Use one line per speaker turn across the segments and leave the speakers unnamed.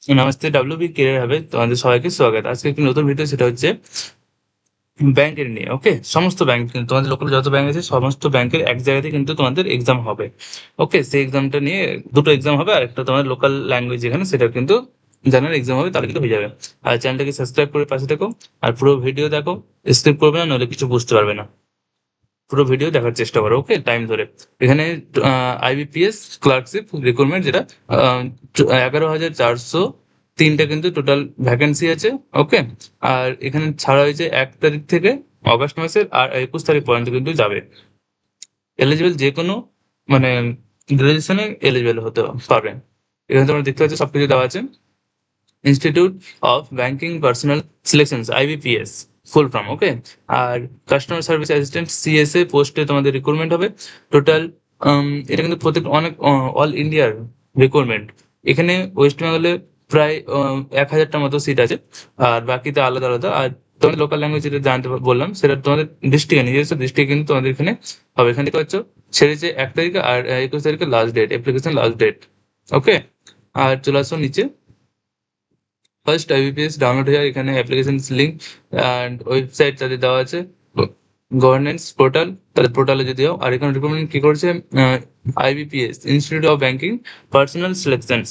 Namaste, WB career হবে তোমাদের সবাইকে স্বাগত। আজকে একটি নতুন ভিডিও, সেটা হচ্ছে ব্যাংকের নিয়ে। ওকে, সমস্ত ব্যাংক কিন্তু তোমাদের লোকাল যত ব্যাংক আছে সমস্ত ব্যাংকের এক জায়গাতে কিন্তু তোমাদের এক্সাম হবে। ওকে, সেই এক্সামটা নিয়ে দুটো এক্সাম হবে, আর একটা তোমার লোকাল ল্যাঙ্গুয়েজ যেখানে সেটা কিন্তু জানার এক্সাম হবে, তাহলে কিন্তু হয়ে যাবে। আর চ্যানেলটাকে সাবস্ক্রাইব করে পাশে থেকো, আর পুরো ভিডিও দেখো, স্কিপ করবে না, নইলে কিছু বুঝতে পারবে না। পুরো ভিডিও দেখার চেষ্টা করো, ওকে, টাইম ধরে। এখানে আইবিপিএস ক্লার্কশিপ রিক্রুটমেন্ট, যেটা 11,403টা কিন্তু টোটাল ভ্যাকেন্সি আছে। ওকে, আর এখানে ছাড়া হয়েছে 1 তারিখ থেকে অগস্ট মাসের, আর 21 তারিখ পর্যন্ত কিন্তু যাবে। এলিজিবল যে কোনো মানে গ্রাজুয়েশনে এলিজিবল হতে পারবে। এখানে তোমরা দেখতে পাচ্ছ সবকিছু দেওয়া আছে। Institute of banking personnel selections, IBPS full form. Okay, আর কাস্টমার সার্ভিস অ্যাসিস্ট্যান্ট সিএসএ পোস্টে তোমাদের রিক্রুটমেন্ট হবে টোটাল। এটা কিন্তু প্রত্যেক অনেক অল ইন্ডিয়ার রিক্রুটমেন্ট। এখানে ওয়েস্ট বেঙ্গলে প্রায় 1,000টার মতো সিট আছে, আর বাকিতে আলাদা আলাদা। আর তোমাদের লোকাল ল্যাঙ্গুয়েজ যেটা জানতে বললাম, সেটা তোমাদের ডিস্ট্রিক্টে নিজস্ব ডিস্ট্রিক্ট কিন্তু তোমাদের এখানে হবে। এখানে দেখতে পাচ্ছ ছেড়েছে 1 তারিখে, আর 21 তারিখে last date, application last date. Okay, আর চলে আসো নিচে। ফার্স্ট আইবিপিএস ডাউনলোড হয়ে যায়, এখানে অ্যাপ্লিকেশন লিঙ্ক অ্যান্ড ওয়েবসাইট তাদের দেওয়া আছে, গভর্নেন্স পোর্টাল, তাদের পোর্টালে যদি যাও। আর এখানে রিকমেন্ড কি করছে, IBPS institute of banking personnel selections,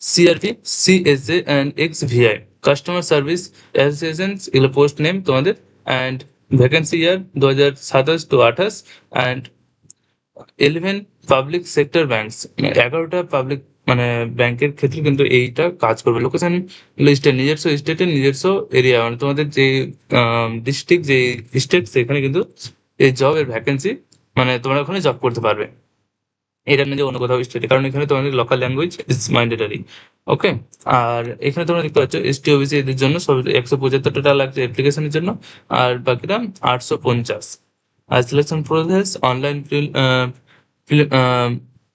CRP, CSA and XVI customer service association, এগুলো পোস্ট নেম তোমাদের। And vacancy year 2027 to 28, and 11 public sector banks, 11টা পাবলিক মানে ব্যাংকের ক্ষেত্রে কিন্তু এইটা কাজ করবে। লোকেশন লিস্টে নিজস্ব স্টেটের নিজস্ব এরিয়া, মানে তোমাদের যে ডিস্ট্রিক্ট, যে স্টেট, সেখানে কিন্তু এই জবের ভ্যাকেন্সি, মানে তোমরা ওখানে জব করতে পারবে। এটা না যে অন্য কোথাও স্টেটে, কারণ এখানে তোমাদের লোকাল ল্যাঙ্গুয়েজ ইজ ম্যান্ডেটারি। ওকে, আর এখানে তোমরা দেখতে পাচ্ছ এসটি ওবিসি এদের জন্য সব 175 টাকা লাগছে অ্যাপ্লিকেশনের জন্য, আর বাকিরা 850। আর selection process online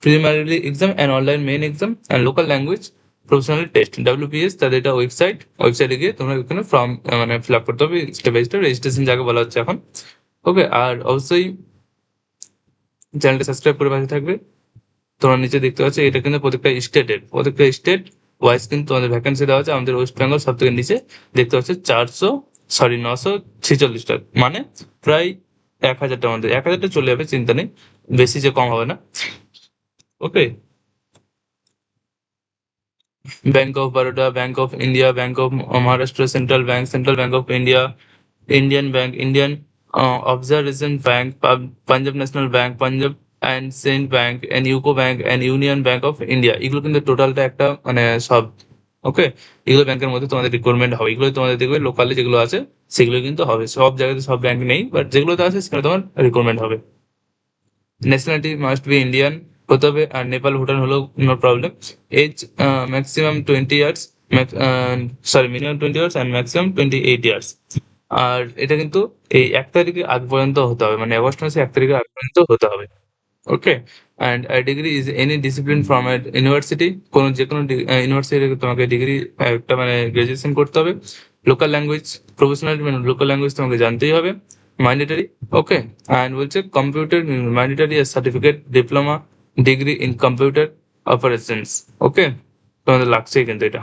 preliminary exam and online main exam and local language professional test. WPS তাদের এটা ওয়েবসাইটে গিয়ে তোমরা ওখানে ফর্ম মানে ফিল আপ করতে হবে, স্টেপ বাই স্টেপ রেজিস্ট্রেশন যাকে বলা হচ্ছে এখন। ওকে, আর অবশ্যই চ্যানেলটা সাবস্ক্রাইব করে পাশে থাকবে। তোমরা নিচে দেখতে পাচ্ছ এটা কিন্তু প্রত্যেকটা স্টেট ওয়াইজ কিন্তু তোমাদের ভ্যাকেন্সি দেওয়া আছে। আমাদের ওয়েস্ট বেঙ্গল সব থেকে নিচে দেখতে পাচ্ছ 946টা, মানে প্রায় 1,000টার মধ্যে 1,000টা চলে যাবে, চিন্তা নেই, বেশি যে কম হবে না। Okay, bank of Baroda, bank of India, bank of Maharashtra, central bank of India, Indian bank, Indian observation bank, Punjab national bank, Punjab and Sind bank and UCO bank and union bank of India, এগুলো কিন্তু টোটালটা একটা মানে সব। ওকে, এগুলো ব্যাংকের মধ্যে তোমাদের রিক্রুটমেন্ট হবে। এগুলো তোমাদের দেখবে লোকালি যেগুলো আছে সেগুলো কিন্তু হবে, সব জায়গাতে সব ব্যাংক নেই, বাট যেগুলোতে আছে সেখানে তোমার রিক্রুটমেন্ট হবে। ন্যাশনালিটি মাস্ট বি ইন্ডিয়ান হতে হবে, আর নেপাল ভুটান হলেও no problem. Age maximum 20 years, sorry minimum 20 years and maximum 28 years. আর এটা কিন্তু এই 1 তারিখের আগ পর্যন্ত হতে হবে, মানে আগস্ট মাসে 1 তারিখের আগ পর্যন্ত হতে হবে। Okay, and degree is any discipline from a university, কোনো যে কোনো ইউনিভার্সিটি থেকে তোমাকে ডিগ্রি একটা মানে গ্রাজুয়েশন করতে হবে। লোকাল ল্যাঙ্গুয়েজ প্রফেশনাল, মানে লোকাল ল্যাঙ্গুয়েজ তোমাকে জানতেই হবে, ম্যান্ডেটারি। ওকে, অ্যান্ড বলছে computer mandatory certificate, diploma, degree in computer operations. Okay, তোমাদের লাগছেই কিন্তু এটা,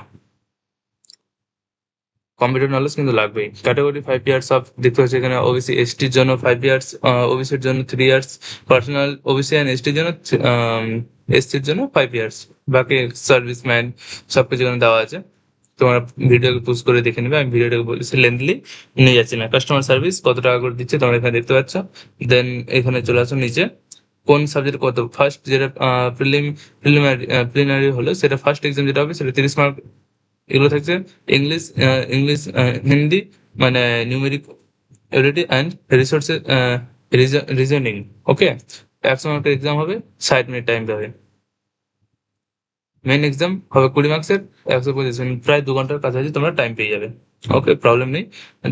কম্পিউটার নলেজ কিন্তু লাগবেই। ক্যাটাগরি 5 ইয়ার্স অফ দেখতে হচ্ছে এখানে, ওবিসি এসটির জন্য 5 ইয়ার্স, ওবিসির জন্য 3 ইয়ার্স, পার্সোনাল ওবিসি অ্যান্ড এসটির জন্য, এসটির জন্য 5 ইয়ার্স। বাকি সার্ভিসম্যান সবকিছু এখানে দেওয়া আছে। তোমরা ভিডিওকে পুশ করে দেখে নেবে, আমি ভিডিওটাকে বলেছি লেন্থলি নিয়ে যাচ্ছি না। কাস্টমার সার্ভিস কত টাকা করে দিচ্ছে তোমরা এখানে দেখতে পাচ্ছ। দেন এখানে চলে আসো নিচে, কোন সাবজেক্ট কত। ফার্স্ট যেটা প্রিলিমিনারি হলো, সেটা ফার্স্ট এক্সাম যেটা হবে সেটা 30 মার্ক। এগুলো থাকছে ইংলিশ, হিন্দি, মানে numeric ability and resources, reasoning. Okay, 100 মার্কের এক্সাম হবে, 60 মিনিট টাইম পাবে। মেইন এক্সাম হবে 20 মার্কসের, 125 মিনিট, প্রায় 2 ঘন্টার কাছাকাছি তোমরা টাইম পেয়ে যাবে। ওকে, প্রবলেম নেই।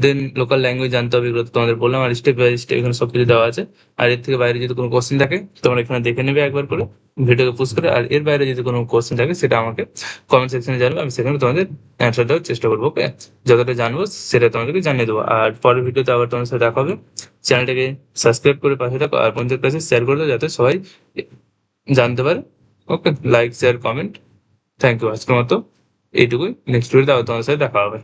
দেন লোকাল ল্যাঙ্গুয়েজ জানতে হবে, এগুলো তো তোমাদের বললাম, আর স্টেপ বাই স্টেপ এখানে সবকিছু দেওয়া আছে। আর এর থেকে বাইরে যদি কোনো কোশ্চেন থাকে তোমরা এখানে দেখে নেবে একবার করে ভিডিওকে পুশ করে, আর এর বাইরে যদি কোনো কোশ্চেন থাকে সেটা আমাকে কমেন্ট সেকশনে জানাবে, আমি সেখানে তোমাদের অ্যান্সার দেওয়ার চেষ্টা করবো। ওকে, যতটা জানবো সেটা তোমাদেরকে জানিয়ে দেবো। আর পরের ভিডিওতে আবার তোমার সাথে দেখা হবে। চ্যানেলটাকে সাবস্ক্রাইব করে পাশে থাকো, আর বন্ধুদের কাছে শেয়ার করে দাও যাতে সবাই জানতে পারে। Okay, like share comment. Thank you আজকের মতো। এইটুকুই, নেক্সট ভিডিওতে আবার তোমাদের সাথে দেখা হবে।